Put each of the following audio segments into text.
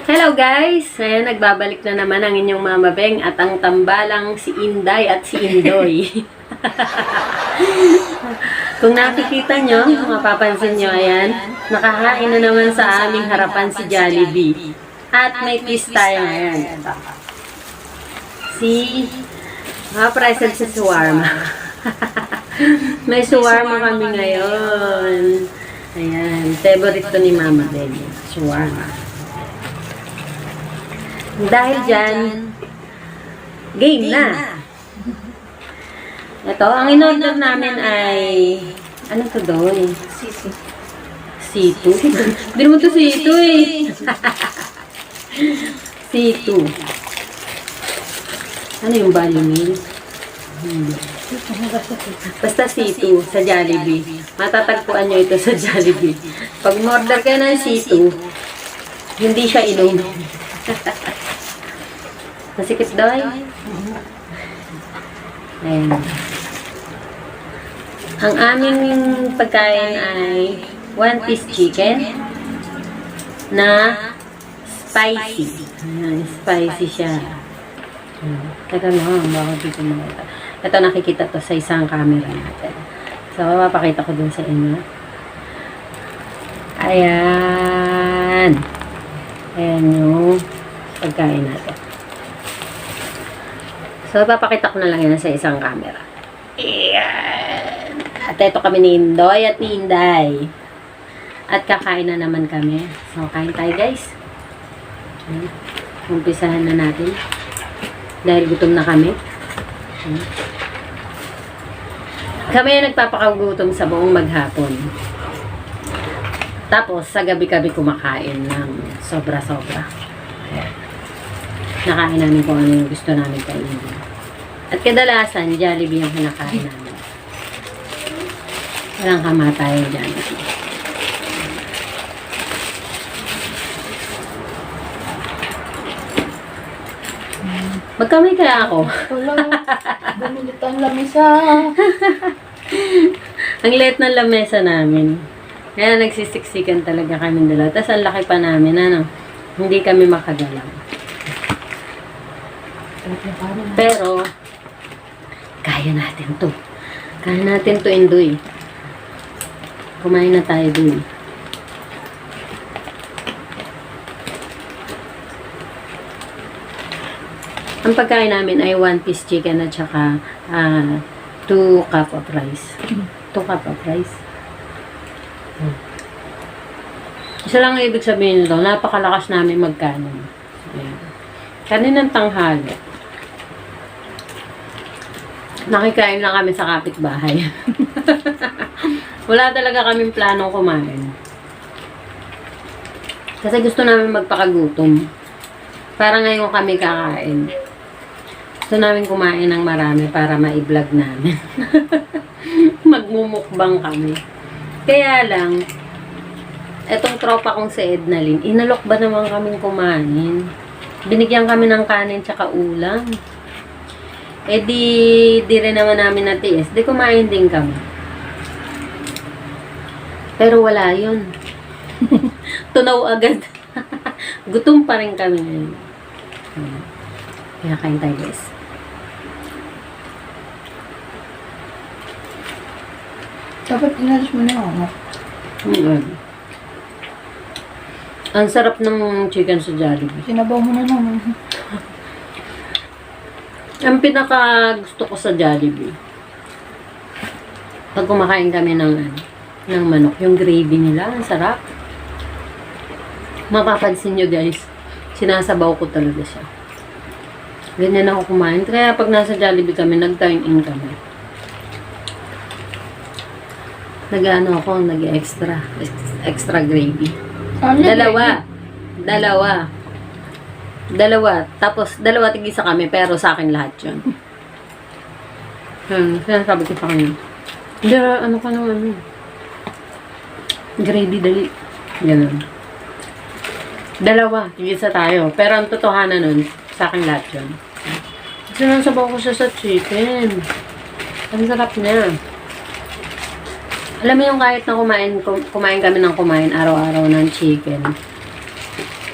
Hello guys! Ngayon nagbabalik na naman ang inyong Mama Beng at ang tambalang si Inday at si Indoy. Kung nakikita nyo, mapapansin nyo, ayan, nakakain na naman sa aming harapan si Jollibee. At may twist tayo ngayon. Present si shawarma. May shawarma kami ngayon. Ayan, favorite to ni Mama Beng, shawarma. Dahil dyan, game na. Ito, ang in-order namin ay, ano to doon? C2. Hindi mo to C2 eh. C2. Ano yung value meal? Basta C2 sa Jollibee. Matatagpuan nyo ito sa Jollibee. Pag umorder kayo ng C2, hindi siya inom. Masikip daw eh. Ayan. Ang aming pagkain ay 1 piece chicken na spicy. Ayan, spicy siya. Teka lang, bakit dito makita. Ito nakikita to sa isang camera natin. So, mapapakita ko dun sa inyo. Ayan. Ayan yung pagkain natin. So, papakita ko na lang yan sa isang camera. Ayan. At ito kami ni Indoy at ni Inday. At kakain na naman kami. So, kain tayo guys. Umpisahan na natin. Dahil gutom na kami. Kami ay nagpapakagutom sa buong maghapon. Tapos, sa gabi-gabi kumakain ng sobra-sobra. Nakain namin kung ano yung gusto namin kainin. At kadalasan, Jollibee ang kinakain namin. Walang kamatayan Jollibee. Magkamay kaya ako? Wala. Bumilit ang lamesa. Ang liit ng lamesa namin. Kaya nagsisiksikan talaga kami dalawa. Tapos ang laki pa namin, ano? Hindi kami makagalaw. Pero, kaya natin to. Kaya natin to, Indoy. Kumain na tayo dun. Ang pagkain namin ay 1 piece chicken at saka 2 cup of rice. 2 cup of rice. Isa lang ang ibig sabihin nito, napakalakas namin magkanin. Ayan. Kaninang tanghali. Nakikain lang kami sa kapitbahay. Wala talaga kaming planong kumain. Kasi gusto namin magpakagutom. Para ngayon kami kakain. Gusto namin kumain ng marami para ma-vlog namin. Magmumukbang kami. Kaya lang, etong tropa kong si Ednalyn, inalok ba naman kaming kumain? Binigyan kami ng kanin tsaka ulam. Eh di rin naman namin natiis. Di kumain din kami. Pero wala yun. Tunaw agad. Gutom pa rin kami ngayon. Kaya kain tayo guys. Dapat inalis mo na ako. Ang sarap ng chicken sa Jollibee. Sinabaw mo na naman. Ang pinaka gusto ko sa Jollibee, pag kumakain kami ng manok, yung gravy nila, ang sarap. Mapapansin nyo guys, sinasabaw ko talaga siya. Ganyan ako kumain. Kaya pag nasa Jollibee kami, nag-dine-in kami. Nag-ano ako, extra gravy. Dalawa. Tapos, dalawa tig-isa kami, pero sa akin lahat yun. Sinasabi ko sa kanya. Hindi, ano ka naman. Gravy, dali. Ganun. Dalawa, tig-isa tayo. Pero ang totohanan nun, sa akin lahat yun. Sinasabaw ko siya sa chicken. Ang sarap niya. Alam mo yung kahit na kumain kami ng kumain araw-araw ng chicken.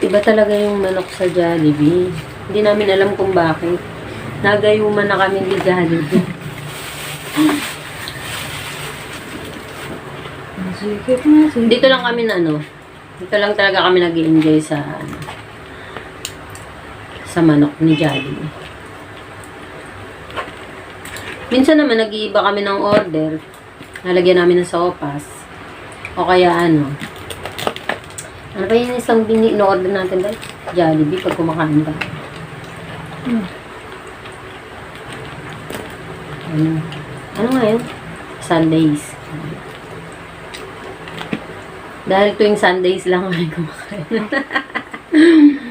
Iba talaga yung manok sa Jollibee. Hindi namin alam kung bakit. Nagayuman na kami ni Jollibee. Sige na, sige. Dito lang kami na ano. Dito lang talaga kami nag-i-enjoy sa ano, sa manok ni Jollibee. Minsan naman nag-iiba kami ng order. Nalagyan namin ng sopas. O kaya ano. Ano pa yung isang in-order natin dahil? Jollibee pag kumakain ka. Ano nga yun? Sundays. Dahil tuwing Sundays lang kami kumakain.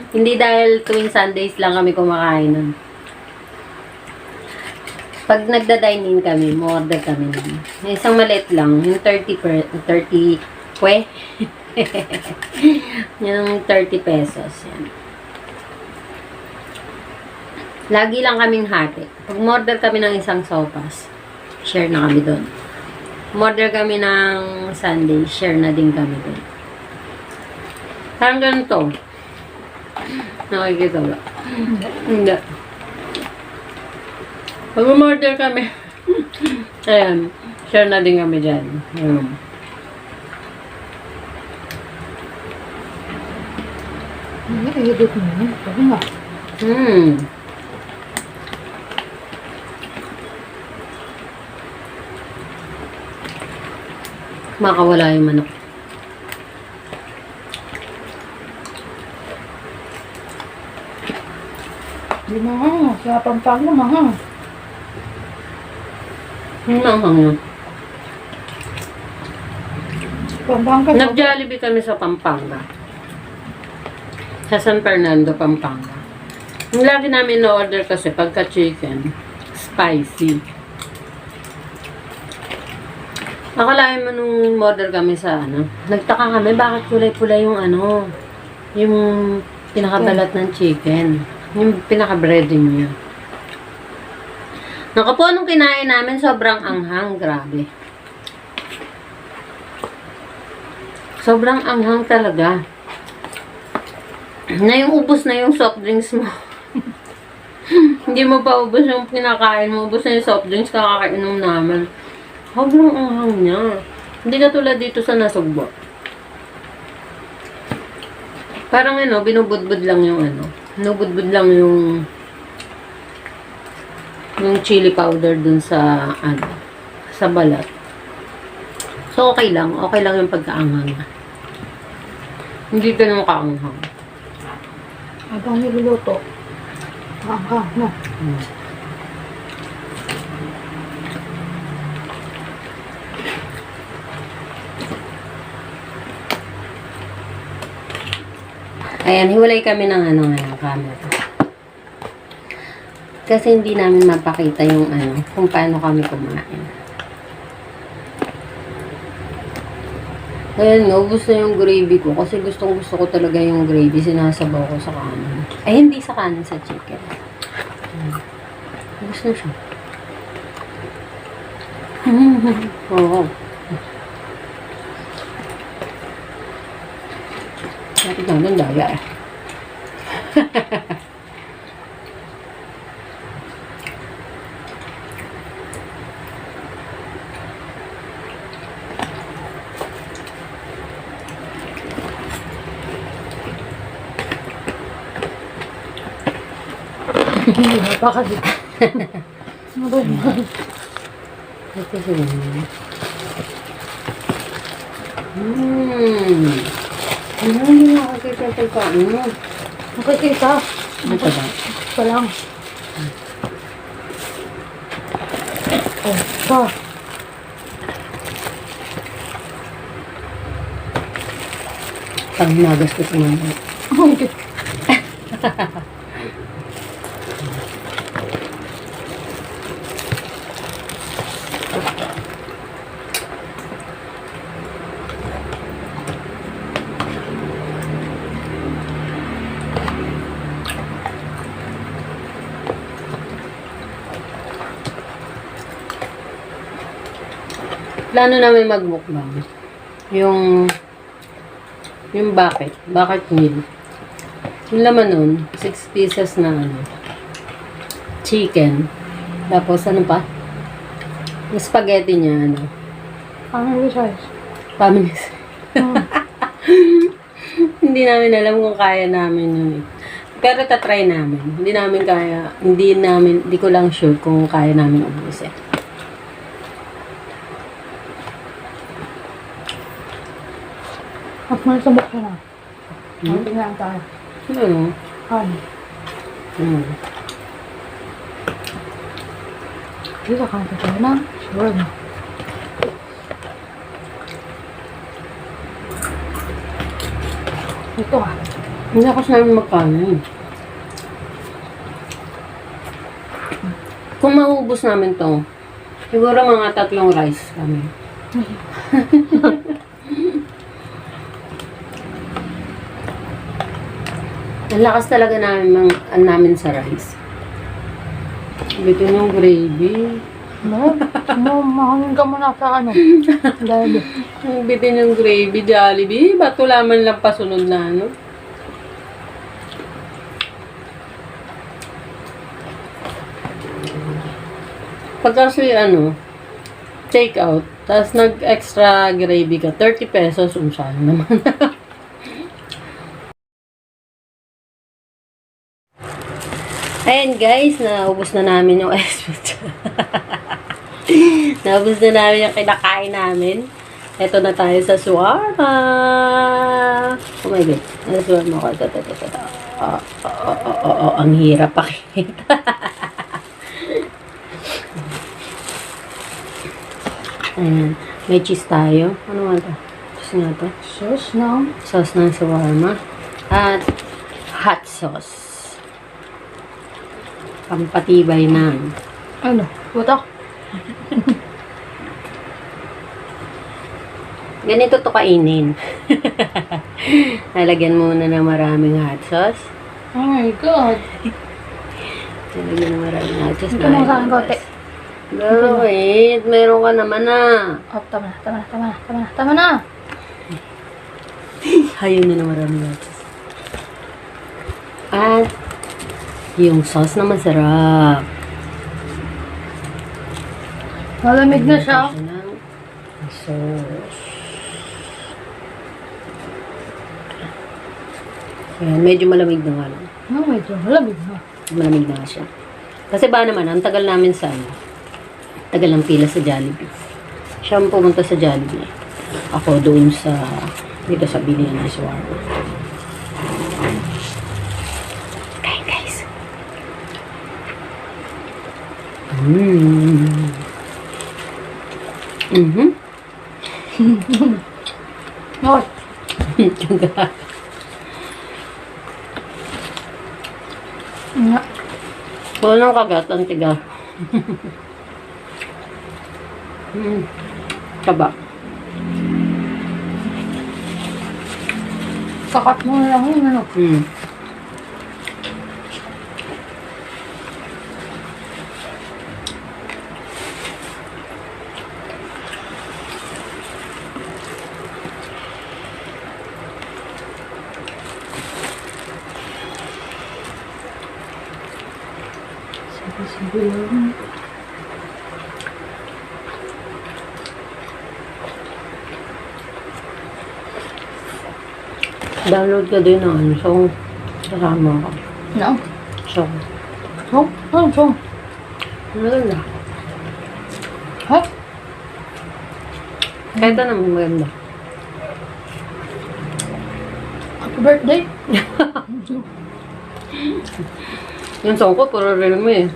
Hindi dahil tuwing Sundays lang kami kumakain nun. Pag nagda-dine-in kami, mo-order kami nun. Yung isang maliit lang, yung 30 pwe. Yung 30 pesos. Yan. Lagi lang kaming hati. Pag mo-order kami ng isang sopas, share na kami doon. Order kami ng Sunday, share na din kami doon. Parang ganito. Nakikita ba? Hindi. Pag order kami, ayan, share na din kami dyan. Ayan. Edit mo yun. Sabi nga. Makawala yung manok. Hindi mga. Sa Pampanga mga. Nanghang yun. Pampanga. Nag-Jollibee kami sa Pampanga. Sa San Fernando, Pampanga. Yung lagi namin na-order kasi pagka chicken, spicy. Akalain mo nung order kami sa ano, nagtaka kami bakit kulay-pula yung ano, yung pinakabalat ng chicken. Yung pinaka-breading niya. Naku po, nung kinain namin, sobrang anghang. Grabe. Sobrang anghang talaga. Na yung ubos na yung soft drinks mo. Hindi mo pa ubos yung pinakain mo. Ubos na yung soft drinks, kakakainom namin. Sobrang anghang niya. Hindi ka tulad dito sa nasugbo. Parang ano, binubudbud lang yung ano. Binubudbud lang yung chili powder dun sa ano, sa balat. So okay lang yung pagkaanghang. Hindi ganun kaanghang. Habang niluluto. Hanggang na. Ayan, hiwalay kami ng ano ngayon, camera. Kasi hindi namin mapakita yung ano, kung paano kami kumain. Ayan, naubos na yung gravy ko. Kasi gusto ko talaga yung gravy. Sinasabaw ko sa kanin. Ay, hindi sa kanin, sa chicken. Ubus na siya. Oo. Bakit naman daya eh. Baka dito. Ano ba yun? Ito sila. Hindi nakakita yung pagkain mo. Nakikita. Ano ba? Pa lang. Oh, pa. Pang nagas ko sa mga. Oh, okay. Plano namin mag-mukbang. Yung bakit meal. Yung laman nun, 6 pieces na ano, chicken. Tapos ano pa? Yung spaghetti niya, ano? Family size. Family. Hindi namin alam kung kaya namin yun. Pero tatry namin. Hindi ko lang sure kung kaya namin ubusin. At malasabok ka na. Tingnan tayo. Ano? Ano? Dito ka tayo na. Sure na. Ito ah. Hindi ako namin magkanin. Kung maubos namin to, siguro mga 3 rice kami. Ang lakas talaga namin sa rice. Bitin yung gravy. Mahangin ka muna sa ano. Dahil. Bitin yung gravy, Jollibee. Ba't wala man lang pasunod na ano? Pag kasi ano, take out, tapos nag-extra gravy ka, 30 pesos, saan naman. Ayan guys, naubos na namin yung espresso. Naubos na namin yung kinakain namin. Ito na tayo sa suwarma. Oh my God. Ano suwarma ko? Ito. Ang hirap pakita. Ayan. May cheese tayo. Ano nga ito? Cheese nga ito. Sauce ng suwarma. At hot sauce. Pampatibay ng Ano? Butak? ganito to kainin. Nalagyan muna ng maraming hot sauce. Oh my God. Nalagyan ng maraming hot sauce. Ito mo sa akin konti. Wait, meron ka naman na. Oh, tama na. Ayaw na ng maraming hot sauce. At yung sauce na masarap. Malamig na siya. Sauce. Ayan, medyo malamig na nga lang. No, medyo malamig na. Malamig na nga siya. Kasi ba naman, ang tagal namin sa ano, tagal ng pila sa Jollibee. Siya ang pumunta sa Jollibee. Ako doon sa, dito sa bilihan ng shawarma. Kain guys. Okay. Nga. Walang kagat, ang tiga. Taba. Kakat mo na lang yun, ano? Sige lang. Download ka din ng ano, song. Kasama ka. No? Song. Song? Anong song? Maganda. Ha? Kahit naman maganda. Happy birthday? Yung song ko, puro rin mo eh.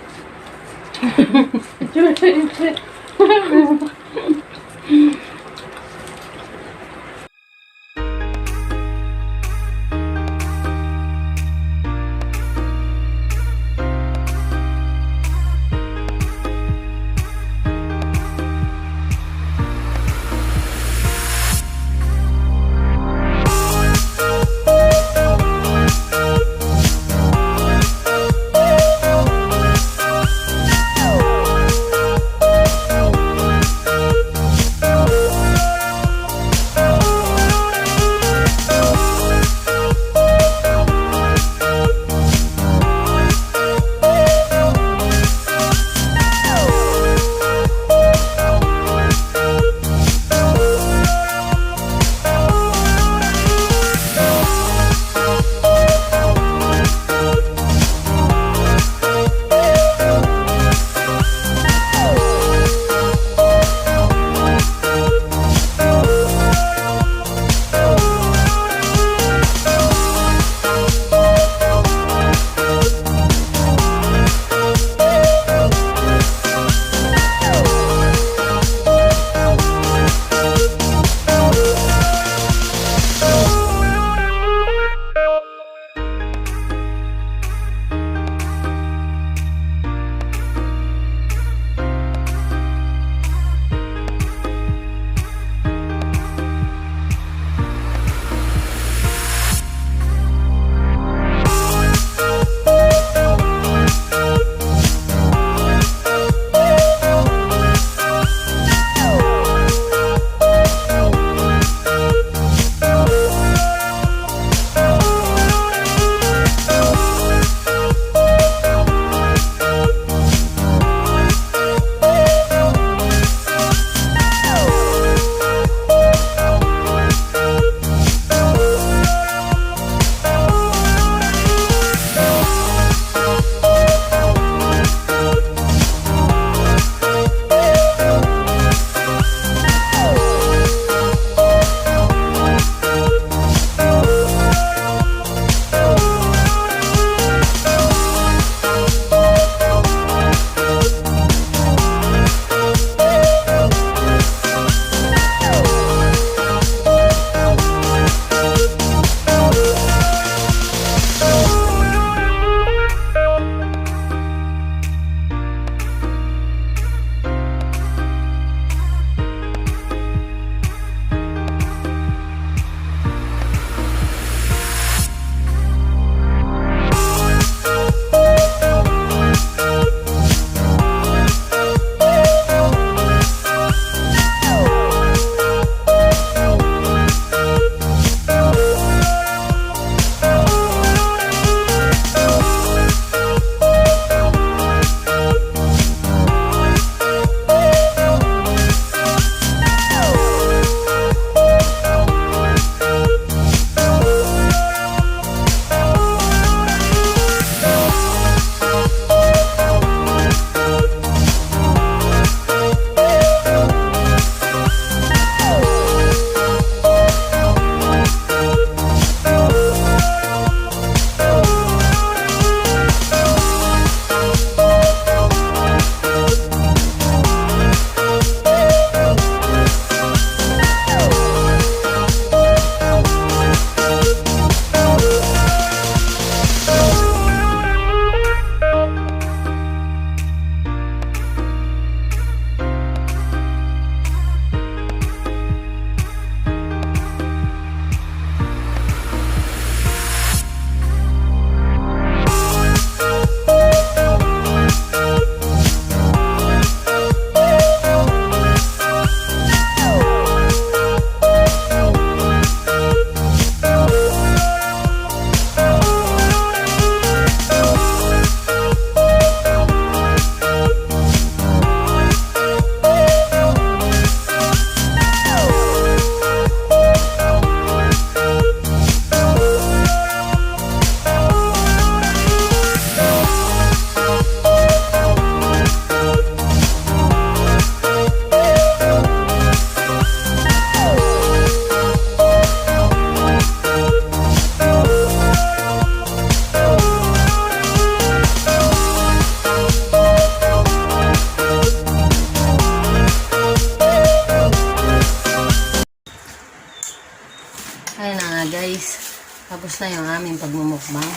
Ayun na nga guys. Tapos na yung aming pagmumukbang.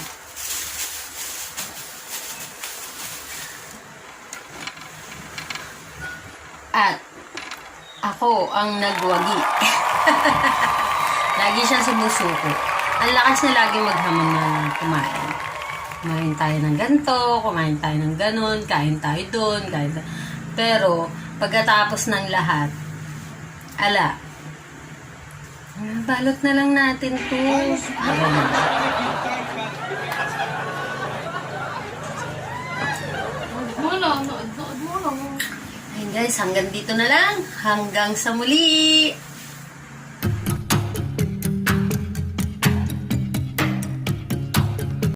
At ako ang nagwagi. Lagi siyang sumusuko. Ang lakas niya lagi maghamon na kumain. Kumain tayo ng ganito, kumain tayo ng ganon, kain tayo doon, kain tayo. Pero, pagkatapos ng lahat, balot na lang natin to. Ayun guys, hanggang dito na lang. Hanggang sa muli.